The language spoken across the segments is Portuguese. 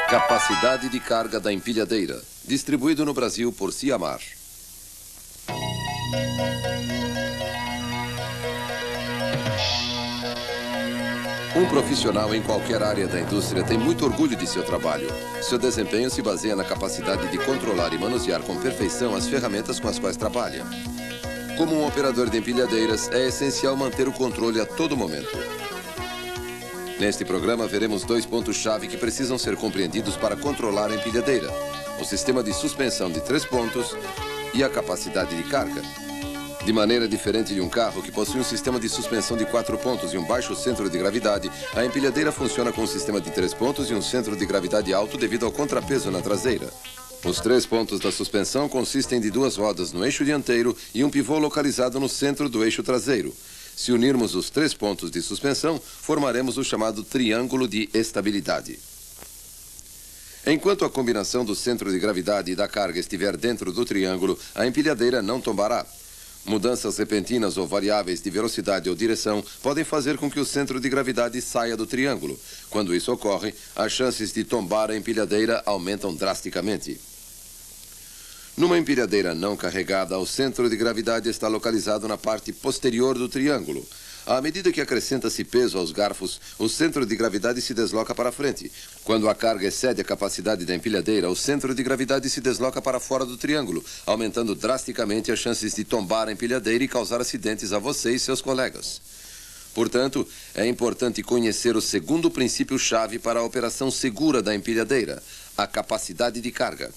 Capacidade de carga da empilhadeira. Distribuído no Brasil por Siamar. Um profissional em qualquer área da indústria tem muito orgulho de seu trabalho. Seu desempenho se baseia na capacidade de controlar e manusear com perfeição as ferramentas com as quais trabalha. Como um operador de empilhadeiras, é essencial manter o controle a todo momento. Neste programa, veremos dois pontos-chave que precisam ser compreendidos para controlar a empilhadeira: o sistema de suspensão de 3 pontos e a capacidade de carga. De maneira diferente de um carro que possui um sistema de suspensão de 4 pontos e um baixo centro de gravidade, a empilhadeira funciona com um sistema de 3 pontos e um centro de gravidade alto devido ao contrapeso na traseira. Os 3 pontos da suspensão consistem de 2 rodas no eixo dianteiro e um pivô localizado no centro do eixo traseiro. Se unirmos os 3 pontos de suspensão, formaremos o chamado triângulo de estabilidade. Enquanto a combinação do centro de gravidade e da carga estiver dentro do triângulo, a empilhadeira não tombará. Mudanças repentinas ou variáveis de velocidade ou direção podem fazer com que o centro de gravidade saia do triângulo. Quando isso ocorre, as chances de tombar a empilhadeira aumentam drasticamente. Numa empilhadeira não carregada, o centro de gravidade está localizado na parte posterior do triângulo. À medida que acrescenta-se peso aos garfos, o centro de gravidade se desloca para frente. Quando a carga excede a capacidade da empilhadeira, o centro de gravidade se desloca para fora do triângulo, aumentando drasticamente as chances de tombar a empilhadeira e causar acidentes a você e seus colegas. Portanto, é importante conhecer o segundo princípio-chave para a operação segura da empilhadeira: a capacidade de carga.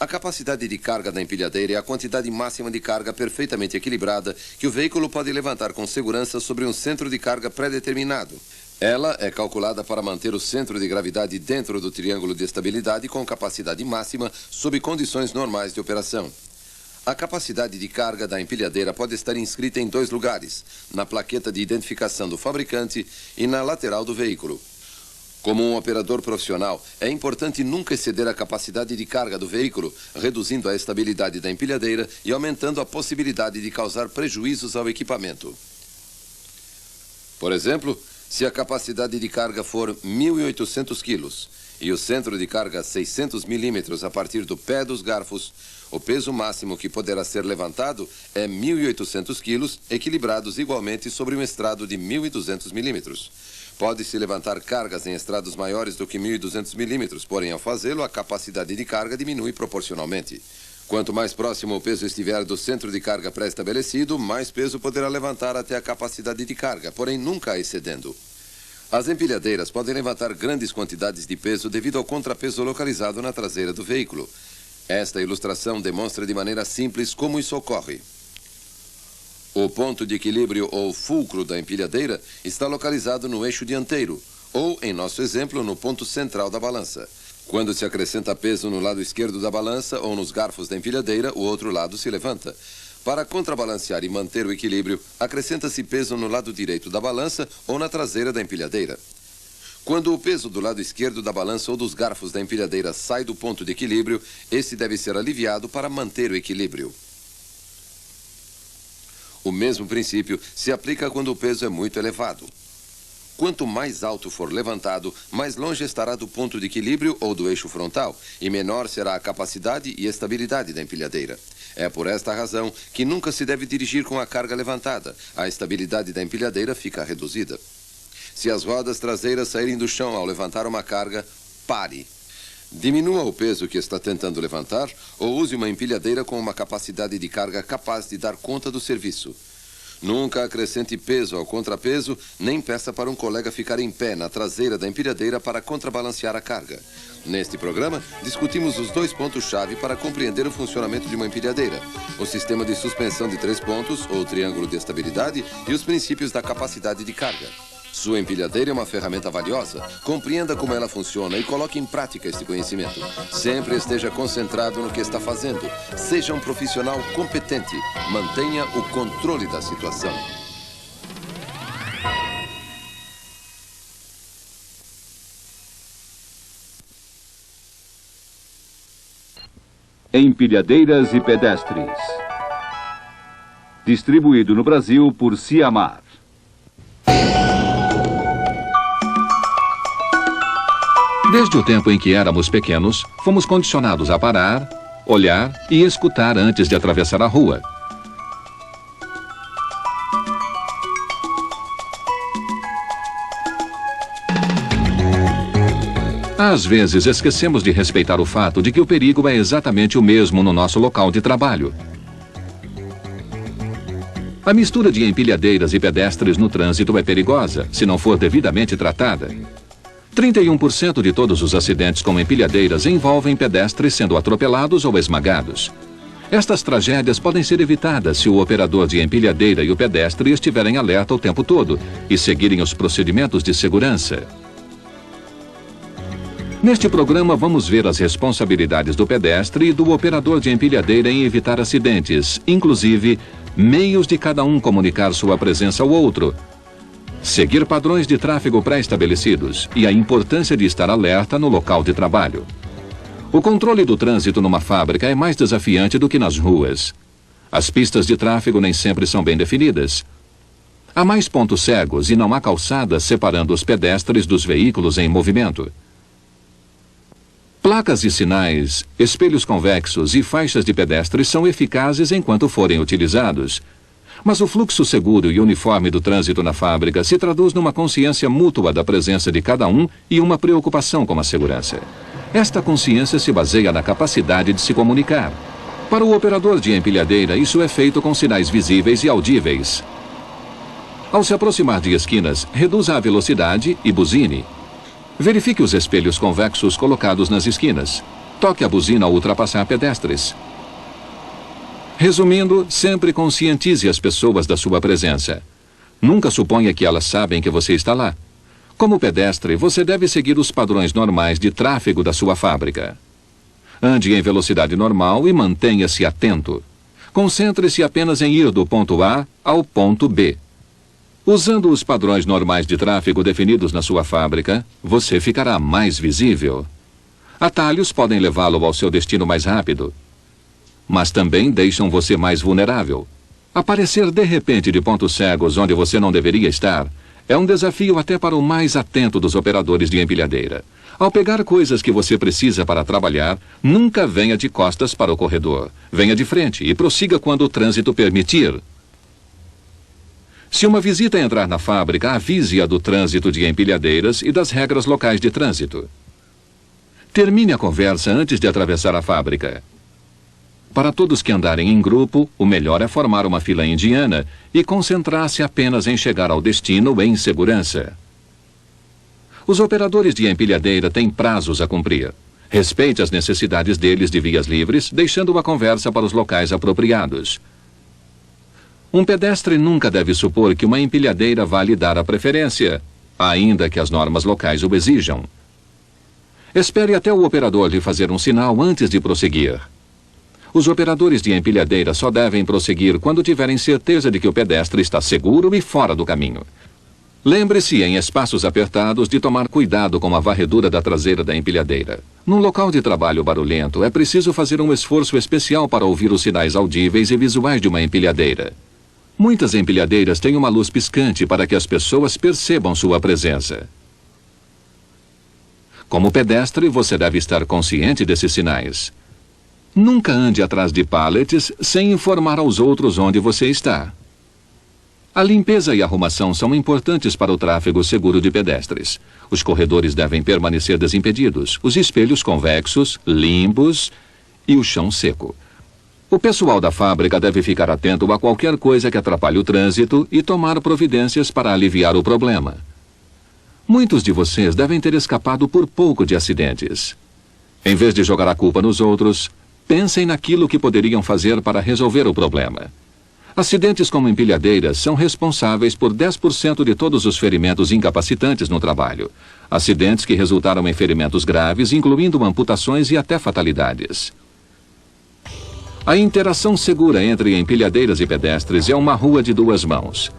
A capacidade de carga da empilhadeira é a quantidade máxima de carga perfeitamente equilibrada que o veículo pode levantar com segurança sobre um centro de carga pré-determinado. Ela é calculada para manter o centro de gravidade dentro do triângulo de estabilidade com capacidade máxima sob condições normais de operação. A capacidade de carga da empilhadeira pode estar inscrita em 2 lugares: na plaqueta de identificação do fabricante e na lateral do veículo. Como um operador profissional, é importante nunca exceder a capacidade de carga do veículo, reduzindo a estabilidade da empilhadeira e aumentando a possibilidade de causar prejuízos ao equipamento. Por exemplo, se a capacidade de carga for 1.800 quilos e o centro de carga 600 milímetros a partir do pé dos garfos, o peso máximo que poderá ser levantado é 1.800 quilos, equilibrados igualmente sobre um estrado de 1.200 milímetros. Pode-se levantar cargas em estrados maiores do que 1.200 milímetros, porém, ao fazê-lo, a capacidade de carga diminui proporcionalmente. Quanto mais próximo o peso estiver do centro de carga pré-estabelecido, mais peso poderá levantar até a capacidade de carga, porém nunca a excedendo. As empilhadeiras podem levantar grandes quantidades de peso devido ao contrapeso localizado na traseira do veículo. Esta ilustração demonstra de maneira simples como isso ocorre. O ponto de equilíbrio ou fulcro da empilhadeira está localizado no eixo dianteiro, ou, em nosso exemplo, no ponto central da balança. Quando se acrescenta peso no lado esquerdo da balança ou nos garfos da empilhadeira, o outro lado se levanta. Para contrabalancear e manter o equilíbrio, acrescenta-se peso no lado direito da balança ou na traseira da empilhadeira. Quando o peso do lado esquerdo da balança ou dos garfos da empilhadeira sai do ponto de equilíbrio, esse deve ser aliviado para manter o equilíbrio. O mesmo princípio se aplica quando o peso é muito elevado. Quanto mais alto for levantado, mais longe estará do ponto de equilíbrio ou do eixo frontal, e menor será a capacidade e estabilidade da empilhadeira. É por esta razão que nunca se deve dirigir com a carga levantada. A estabilidade da empilhadeira fica reduzida. Se as rodas traseiras saírem do chão ao levantar uma carga, pare. Diminua o peso que está tentando levantar ou use uma empilhadeira com uma capacidade de carga capaz de dar conta do serviço. Nunca acrescente peso ao contrapeso, nem peça para um colega ficar em pé na traseira da empilhadeira para contrabalancear a carga. Neste programa, discutimos os 2 pontos-chave para compreender o funcionamento de uma empilhadeira: o sistema de suspensão de 3 pontos, ou triângulo de estabilidade, e os princípios da capacidade de carga. Sua empilhadeira é uma ferramenta valiosa. Compreenda como ela funciona e coloque em prática este conhecimento. Sempre esteja concentrado no que está fazendo. Seja um profissional competente. Mantenha o controle da situação. Empilhadeiras e pedestres. Distribuído no Brasil por Siamar. Desde o tempo em que éramos pequenos, fomos condicionados a parar, olhar e escutar antes de atravessar a rua. Às vezes, esquecemos de respeitar o fato de que o perigo é exatamente o mesmo no nosso local de trabalho. A mistura de empilhadeiras e pedestres no trânsito é perigosa, se não for devidamente tratada. 31% de todos os acidentes com empilhadeiras envolvem pedestres sendo atropelados ou esmagados. Estas tragédias podem ser evitadas se o operador de empilhadeira e o pedestre estiverem alerta o tempo todo e seguirem os procedimentos de segurança. Neste programa, vamos ver as responsabilidades do pedestre e do operador de empilhadeira em evitar acidentes, inclusive meios de cada um comunicar sua presença ao outro, seguir padrões de tráfego pré-estabelecidos e a importância de estar alerta no local de trabalho. O controle do trânsito numa fábrica é mais desafiante do que nas ruas. As pistas de tráfego nem sempre são bem definidas. Há mais pontos cegos e não há calçadas separando os pedestres dos veículos em movimento. Placas e sinais, espelhos convexos e faixas de pedestres são eficazes enquanto forem utilizados. Mas o fluxo seguro e uniforme do trânsito na fábrica se traduz numa consciência mútua da presença de cada um e uma preocupação com a segurança. Esta consciência se baseia na capacidade de se comunicar. Para o operador de empilhadeira, isso é feito com sinais visíveis e audíveis. Ao se aproximar de esquinas, reduza a velocidade e buzine. Verifique os espelhos convexos colocados nas esquinas. Toque a buzina ao ultrapassar pedestres. Resumindo, sempre conscientize as pessoas da sua presença. Nunca suponha que elas sabem que você está lá. Como pedestre, você deve seguir os padrões normais de tráfego da sua fábrica. Ande em velocidade normal e mantenha-se atento. Concentre-se apenas em ir do ponto A ao ponto B. Usando os padrões normais de tráfego definidos na sua fábrica, você ficará mais visível. Atalhos podem levá-lo ao seu destino mais rápido, mas também deixam você mais vulnerável. Aparecer de repente de pontos cegos onde você não deveria estar é um desafio até para o mais atento dos operadores de empilhadeira. Ao pegar coisas que você precisa para trabalhar, nunca venha de costas para o corredor. Venha de frente e prossiga quando o trânsito permitir. Se uma visita entrar na fábrica, avise-a do trânsito de empilhadeiras e das regras locais de trânsito. Termine a conversa antes de atravessar a fábrica. Para todos que andarem em grupo, o melhor é formar uma fila indiana e concentrar-se apenas em chegar ao destino em segurança. Os operadores de empilhadeira têm prazos a cumprir. Respeite as necessidades deles de vias livres, deixando a conversa para os locais apropriados. Um pedestre nunca deve supor que uma empilhadeira vai lhe dar a preferência, ainda que as normas locais o exijam. Espere até o operador lhe fazer um sinal antes de prosseguir. Os operadores de empilhadeira só devem prosseguir quando tiverem certeza de que o pedestre está seguro e fora do caminho. Lembre-se, em espaços apertados, de tomar cuidado com a varredura da traseira da empilhadeira. Num local de trabalho barulhento, é preciso fazer um esforço especial para ouvir os sinais audíveis e visuais de uma empilhadeira. Muitas empilhadeiras têm uma luz piscante para que as pessoas percebam sua presença. Como pedestre, você deve estar consciente desses sinais. Nunca ande atrás de pallets sem informar aos outros onde você está. A limpeza e arrumação são importantes para o tráfego seguro de pedestres. Os corredores devem permanecer desimpedidos, os espelhos convexos, limpos e o chão seco. O pessoal da fábrica deve ficar atento a qualquer coisa que atrapalhe o trânsito e tomar providências para aliviar o problema. Muitos de vocês devem ter escapado por pouco de acidentes. Em vez de jogar a culpa nos outros, pensem naquilo que poderiam fazer para resolver o problema. Acidentes como empilhadeiras são responsáveis por 10% de todos os ferimentos incapacitantes no trabalho. Acidentes que resultaram em ferimentos graves, incluindo amputações e até fatalidades. A interação segura entre empilhadeiras e pedestres é uma rua de duas mãos.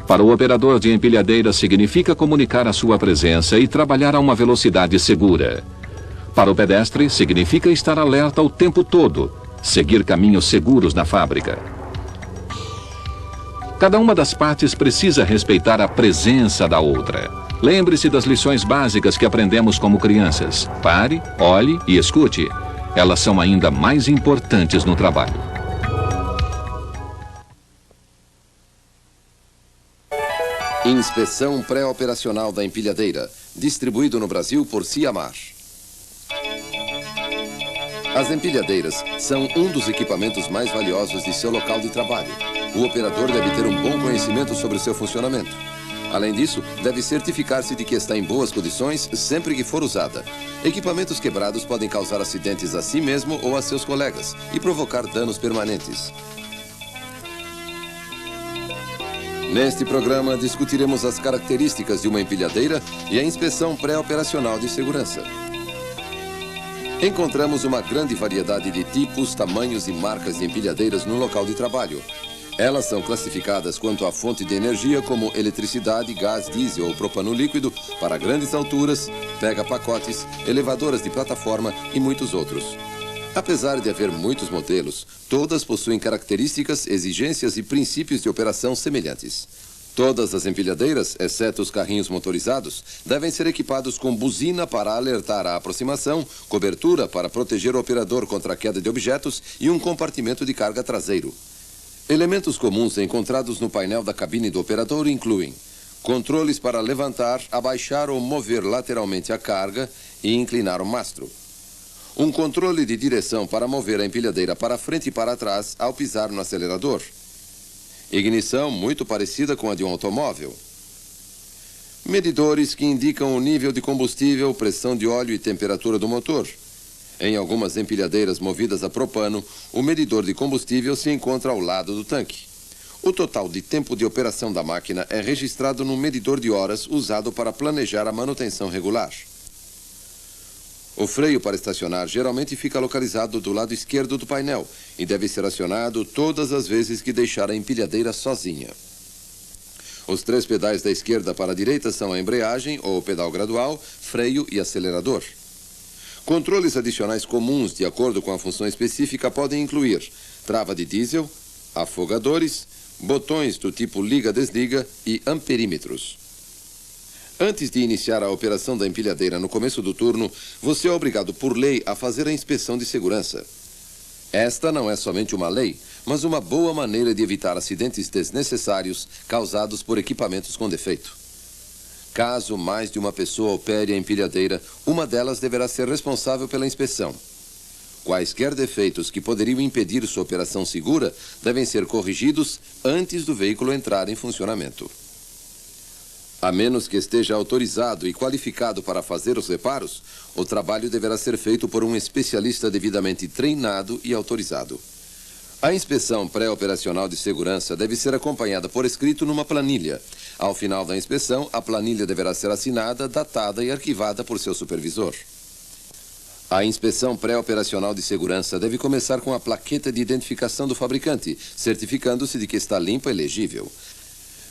Para o operador de empilhadeira, significa comunicar a sua presença e trabalhar a uma velocidade segura. Para o pedestre, significa estar alerta o tempo todo, seguir caminhos seguros na fábrica. Cada uma das partes precisa respeitar a presença da outra. Lembre-se das lições básicas que aprendemos como crianças. Pare, olhe e escute. Elas são ainda mais importantes no trabalho. Inspeção pré-operacional da empilhadeira, distribuído no Brasil por Siamar. As empilhadeiras são um dos equipamentos mais valiosos de seu local de trabalho. O operador deve ter um bom conhecimento sobre seu funcionamento. Além disso, deve certificar-se de que está em boas condições sempre que for usada. Equipamentos quebrados podem causar acidentes a si mesmo ou a seus colegas e provocar danos permanentes. Neste programa, discutiremos as características de uma empilhadeira e a inspeção pré-operacional de segurança. Encontramos uma grande variedade de tipos, tamanhos e marcas de empilhadeiras no local de trabalho. Elas são classificadas quanto à fonte de energia como eletricidade, gás, diesel ou propano líquido para grandes alturas, pega-pacotes, elevadoras de plataforma e muitos outros. Apesar de haver muitos modelos, todas possuem características, exigências e princípios de operação semelhantes. Todas as empilhadeiras, exceto os carrinhos motorizados, devem ser equipados com buzina para alertar a aproximação, cobertura para proteger o operador contra a queda de objetos e um compartimento de carga traseiro. Elementos comuns encontrados no painel da cabine do operador incluem controles para levantar, abaixar ou mover lateralmente a carga e inclinar o mastro. Um controle de direção para mover a empilhadeira para frente e para trás ao pisar no acelerador. Ignição muito parecida com a de um automóvel. Medidores que indicam o nível de combustível, pressão de óleo e temperatura do motor. Em algumas empilhadeiras movidas a propano, o medidor de combustível se encontra ao lado do tanque. O total de tempo de operação da máquina é registrado no medidor de horas usado para planejar a manutenção regular. O freio para estacionar geralmente fica localizado do lado esquerdo do painel e deve ser acionado todas as vezes que deixar a empilhadeira sozinha. Os 3 pedais da esquerda para a direita são a embreagem ou pedal gradual, freio e acelerador. Controles adicionais comuns de acordo com a função específica podem incluir trava de diesel, afogadores, botões do tipo liga-desliga e amperímetros. Antes de iniciar a operação da empilhadeira no começo do turno, você é obrigado por lei a fazer a inspeção de segurança. Esta não é somente uma lei, mas uma boa maneira de evitar acidentes desnecessários causados por equipamentos com defeito. Caso mais de uma pessoa opere a empilhadeira, uma delas deverá ser responsável pela inspeção. Quaisquer defeitos que poderiam impedir sua operação segura devem ser corrigidos antes do veículo entrar em funcionamento. A menos que esteja autorizado e qualificado para fazer os reparos, o trabalho deverá ser feito por um especialista devidamente treinado e autorizado. A inspeção pré-operacional de segurança deve ser acompanhada por escrito numa planilha. Ao final da inspeção, a planilha deverá ser assinada, datada e arquivada por seu supervisor. A inspeção pré-operacional de segurança deve começar com a plaqueta de identificação do fabricante, certificando-se de que está limpa e legível.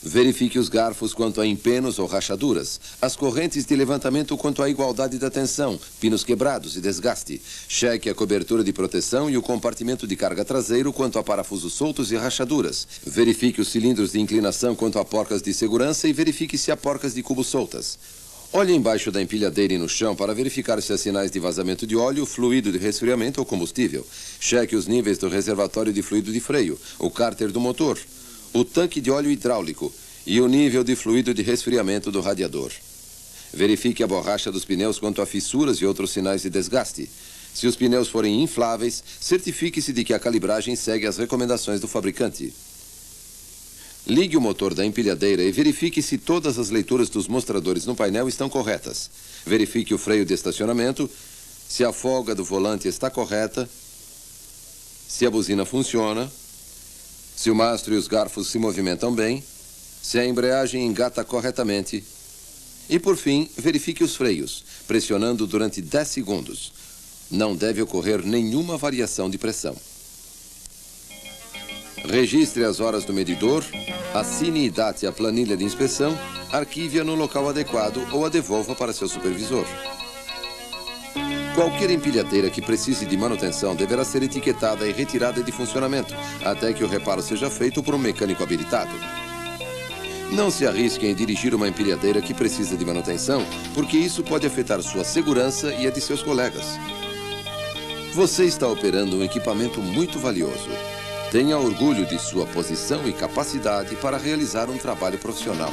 Verifique os garfos quanto a empenos ou rachaduras, as correntes de levantamento quanto à igualdade da tensão, pinos quebrados e desgaste. Cheque a cobertura de proteção e o compartimento de carga traseiro quanto a parafusos soltos e rachaduras. Verifique os cilindros de inclinação quanto a porcas de segurança e verifique se há porcas de cubo soltas. Olhe embaixo da empilhadeira e no chão para verificar se há sinais de vazamento de óleo, fluido de resfriamento ou combustível. Cheque os níveis do reservatório de fluido de freio, o cárter do motor, o tanque de óleo hidráulico e o nível de fluido de resfriamento do radiador. Verifique a borracha dos pneus quanto a fissuras e outros sinais de desgaste. Se os pneus forem infláveis, certifique-se de que a calibragem segue as recomendações do fabricante. Ligue o motor da empilhadeira e verifique se todas as leituras dos mostradores no painel estão corretas. Verifique o freio de estacionamento, se a folga do volante está correta, se a buzina funciona, se o mastro e os garfos se movimentam bem, se a embreagem engata corretamente. E, por fim, verifique os freios, pressionando durante 10 segundos. Não deve ocorrer nenhuma variação de pressão. Registre as horas do medidor, assine e date a planilha de inspeção, arquive-a no local adequado ou a devolva para seu supervisor. Qualquer empilhadeira que precise de manutenção deverá ser etiquetada e retirada de funcionamento, até que o reparo seja feito por um mecânico habilitado. Não se arrisque em dirigir uma empilhadeira que precisa de manutenção, porque isso pode afetar sua segurança e a de seus colegas. Você está operando um equipamento muito valioso. Tenha orgulho de sua posição e capacidade para realizar um trabalho profissional.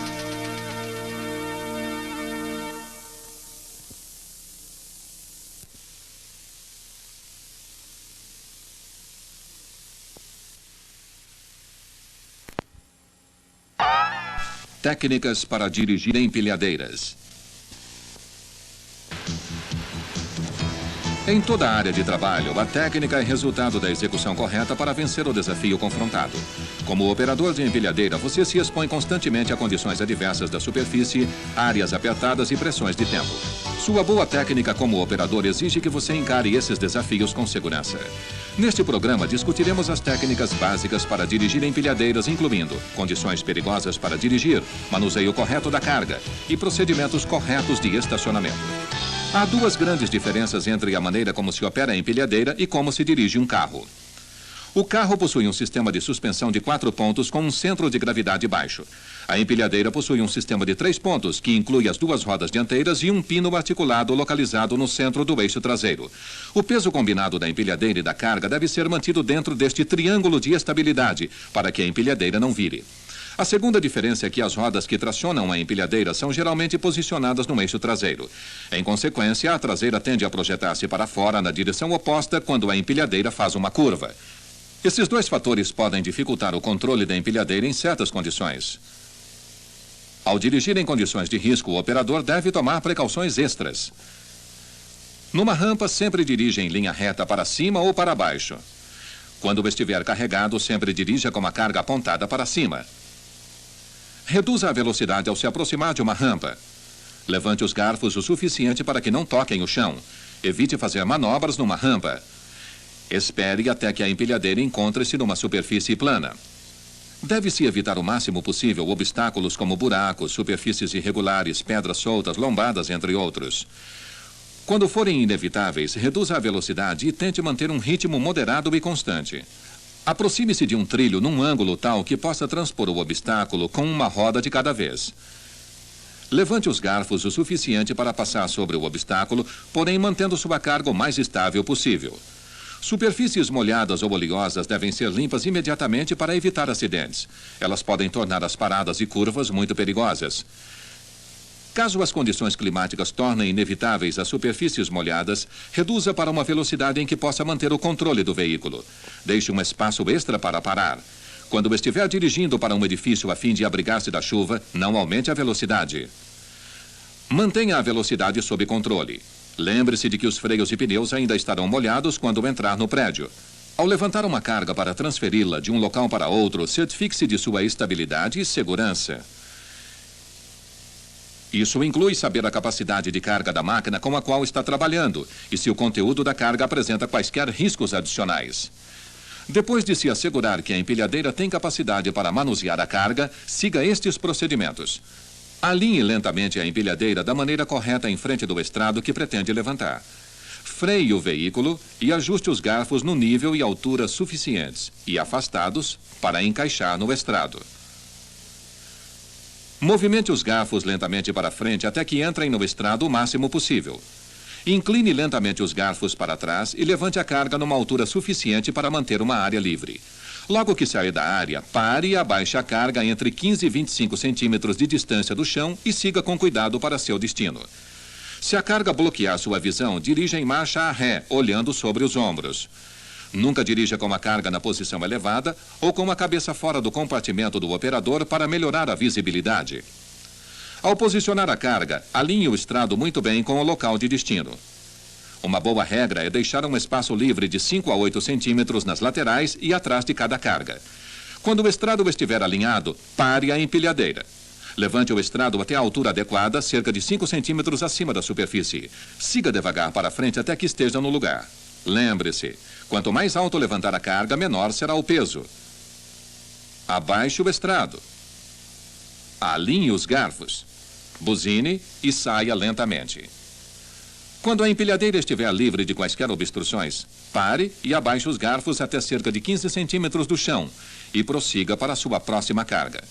Técnicas para dirigir empilhadeiras. Em toda a área de trabalho, a técnica é resultado da execução correta para vencer o desafio confrontado. Como operador de empilhadeira, você se expõe constantemente a condições adversas da superfície, áreas apertadas e pressões de tempo. Sua boa técnica como operador exige que você encare esses desafios com segurança. Neste programa, discutiremos as técnicas básicas para dirigir empilhadeiras, incluindo condições perigosas para dirigir, manuseio correto da carga e procedimentos corretos de estacionamento. Há duas grandes diferenças entre a maneira como se opera a empilhadeira e como se dirige um carro. O carro possui um sistema de suspensão de 4 pontos com um centro de gravidade baixo. A empilhadeira possui um sistema de 3 pontos, que inclui as 2 rodas dianteiras e um pino articulado localizado no centro do eixo traseiro. O peso combinado da empilhadeira e da carga deve ser mantido dentro deste triângulo de estabilidade, para que a empilhadeira não vire. A segunda diferença é que as rodas que tracionam a empilhadeira são geralmente posicionadas no eixo traseiro. Em consequência, a traseira tende a projetar-se para fora na direção oposta quando a empilhadeira faz uma curva. Esses dois fatores podem dificultar o controle da empilhadeira em certas condições. Ao dirigir em condições de risco, o operador deve tomar precauções extras. Numa rampa, sempre dirija em linha reta para cima ou para baixo. Quando estiver carregado, sempre dirija com a carga apontada para cima. Reduza a velocidade ao se aproximar de uma rampa. Levante os garfos o suficiente para que não toquem o chão. Evite fazer manobras numa rampa. Espere até que a empilhadeira encontre-se numa superfície plana. Deve-se evitar o máximo possível obstáculos como buracos, superfícies irregulares, pedras soltas, lombadas, entre outros. Quando forem inevitáveis, reduza a velocidade e tente manter um ritmo moderado e constante. Aproxime-se de um trilho num ângulo tal que possa transpor o obstáculo com uma roda de cada vez. Levante os garfos o suficiente para passar sobre o obstáculo, porém mantendo sua carga o mais estável possível. Superfícies molhadas ou oleosas devem ser limpas imediatamente para evitar acidentes. Elas podem tornar as paradas e curvas muito perigosas. Caso as condições climáticas tornem inevitáveis as superfícies molhadas, reduza para uma velocidade em que possa manter o controle do veículo. Deixe um espaço extra para parar. Quando estiver dirigindo para um edifício a fim de abrigar-se da chuva, não aumente a velocidade. Mantenha a velocidade sob controle. Lembre-se de que os freios e pneus ainda estarão molhados quando entrar no prédio. Ao levantar uma carga para transferi-la de um local para outro, certifique-se de sua estabilidade e segurança. Isso inclui saber a capacidade de carga da máquina com a qual está trabalhando e se o conteúdo da carga apresenta quaisquer riscos adicionais. Depois de se assegurar que a empilhadeira tem capacidade para manusear a carga, siga estes procedimentos. Alinhe lentamente a empilhadeira da maneira correta em frente do estrado que pretende levantar. Freie o veículo e ajuste os garfos no nível e altura suficientes e afastados para encaixar no estrado. Movimente os garfos lentamente para frente até que entrem no estrado o máximo possível. Incline lentamente os garfos para trás e levante a carga numa altura suficiente para manter uma área livre. Logo que sair da área, pare e abaixe a carga entre 15 e 25 centímetros de distância do chão e siga com cuidado para seu destino. Se a carga bloquear sua visão, dirija em marcha a ré, olhando sobre os ombros. Nunca dirija com a carga na posição elevada ou com a cabeça fora do compartimento do operador para melhorar a visibilidade. Ao posicionar a carga, alinhe o estrado muito bem com o local de destino. Uma boa regra é deixar um espaço livre de 5 a 8 centímetros nas laterais e atrás de cada carga. Quando o estrado estiver alinhado, pare a empilhadeira. Levante o estrado até a altura adequada, cerca de 5 centímetros acima da superfície. Siga devagar para frente até que esteja no lugar. Lembre-se, quanto mais alto levantar a carga, menor será o peso. Abaixe o estrado. Alinhe os garfos. Buzine e saia lentamente. Quando a empilhadeira estiver livre de quaisquer obstruções, pare e abaixe os garfos até cerca de 15 centímetros do chão e prossiga para a sua próxima carga.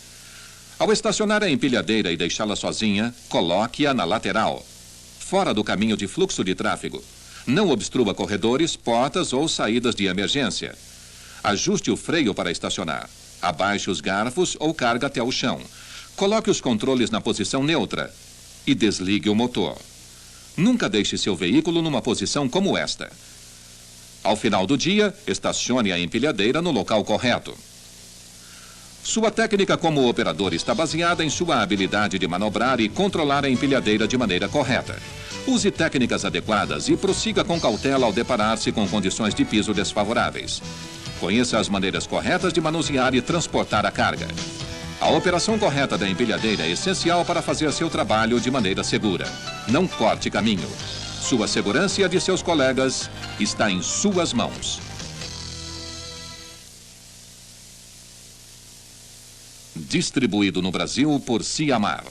Ao estacionar a empilhadeira e deixá-la sozinha, coloque-a na lateral, fora do caminho de fluxo de tráfego. Não obstrua corredores, portas ou saídas de emergência. Ajuste o freio para estacionar. Abaixe os garfos ou carga até o chão. Coloque os controles na posição neutra e desligue o motor. Nunca deixe seu veículo numa posição como esta. Ao final do dia, estacione a empilhadeira no local correto. Sua técnica como operador está baseada em sua habilidade de manobrar e controlar a empilhadeira de maneira correta. Use técnicas adequadas e prossiga com cautela ao deparar-se com condições de piso desfavoráveis. Conheça as maneiras corretas de manusear e transportar a carga. A operação correta da empilhadeira é essencial para fazer seu trabalho de maneira segura. Não corte caminho. Sua segurança e a de seus colegas está em suas mãos. Distribuído no Brasil por Siamar.